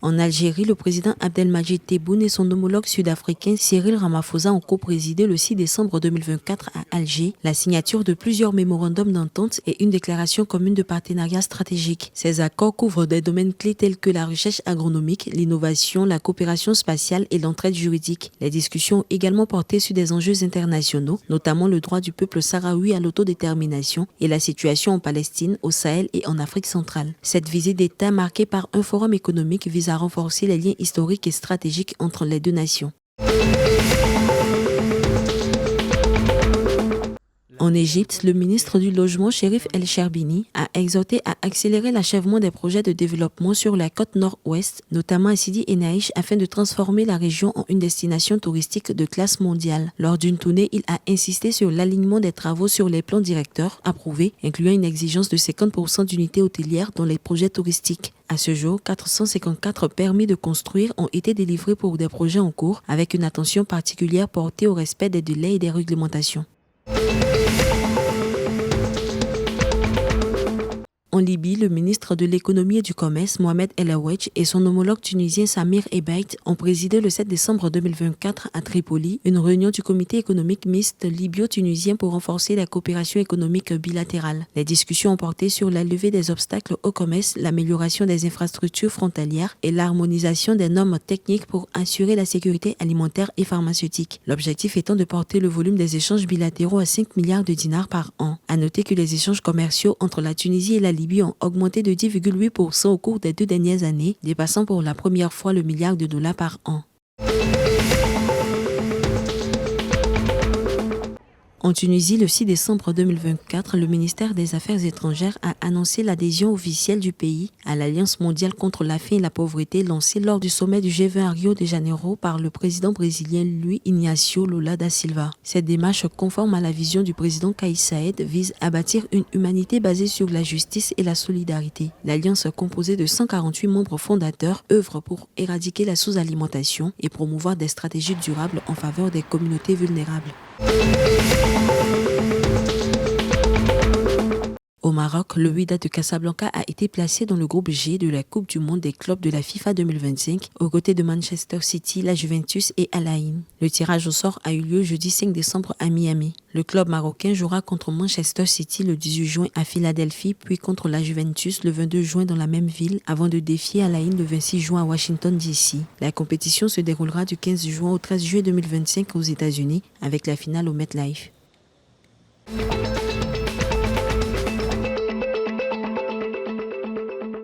En Algérie, le président Abdelmadjid Tebboune et son homologue sud-africain Cyril Ramaphosa ont co-présidé le 6 décembre 2024 à Alger la signature de plusieurs mémorandums d'entente et une déclaration commune de partenariat stratégique. Ces accords couvrent des domaines clés tels que la recherche agronomique, l'innovation, la coopération spatiale et l'entraide juridique. Les discussions ont également porté sur des enjeux internationaux, notamment le droit du peuple sahraoui à l'autodétermination et la situation en Palestine, au Sahel et en Afrique centrale. Cette visite d'État marquée par un forum économique vise à renforcer les liens historiques et stratégiques entre les deux nations. En Égypte, le ministre du Logement, Cherif El Cherbini, a exhorté à accélérer l'achèvement des projets de développement sur la côte nord-ouest, notamment à Sidi et Naïch, afin de transformer la région en une destination touristique de classe mondiale. Lors d'une tournée, il a insisté sur l'alignement des travaux sur les plans directeurs approuvés, incluant une exigence de 50% d'unités hôtelières dans les projets touristiques. À ce jour, 454 permis de construire ont été délivrés pour des projets en cours, avec une attention particulière portée au respect des délais et des réglementations. En Libye, le ministre de l'économie et du commerce, Mohamed El Aouedj, et son homologue tunisien Samir Ebait ont présidé le 7 décembre 2024 à Tripoli une réunion du comité économique mixte libyo-tunisien pour renforcer la coopération économique bilatérale. Les discussions ont porté sur la levée des obstacles au commerce, l'amélioration des infrastructures frontalières et l'harmonisation des normes techniques pour assurer la sécurité alimentaire et pharmaceutique. L'objectif étant de porter le volume des échanges bilatéraux à 5 milliards de dinars par an. À noter que les échanges commerciaux entre la Tunisie et la Libye ont augmenté de 10,8% au cours des 2 dernières années, dépassant pour la première fois le milliard de dollars par an. En Tunisie, le 6 décembre 2024, le ministère des Affaires étrangères a annoncé l'adhésion officielle du pays à l'Alliance mondiale contre la faim et la pauvreté lancée lors du sommet du G20 à Rio de Janeiro par le président brésilien Luiz Inácio Lula da Silva. Cette démarche, conforme à la vision du président Kais Saied, vise à bâtir une humanité basée sur la justice et la solidarité. L'Alliance, composée de 148 membres fondateurs, œuvre pour éradiquer la sous-alimentation et promouvoir des stratégies durables en faveur des communautés vulnérables. Au Maroc, le Wydad de Casablanca a été placé dans le groupe G de la Coupe du monde des clubs de la FIFA 2025, aux côtés de Manchester City, la Juventus et Al Ain. Le tirage au sort a eu lieu jeudi 5 décembre à Miami. Le club marocain jouera contre Manchester City le 18 juin à Philadelphie, puis contre la Juventus le 22 juin dans la même ville, avant de défier Al Ain le 26 juin à Washington DC. La compétition se déroulera du 15 juin au 13 juillet 2025 aux États-Unis, avec la finale au MetLife.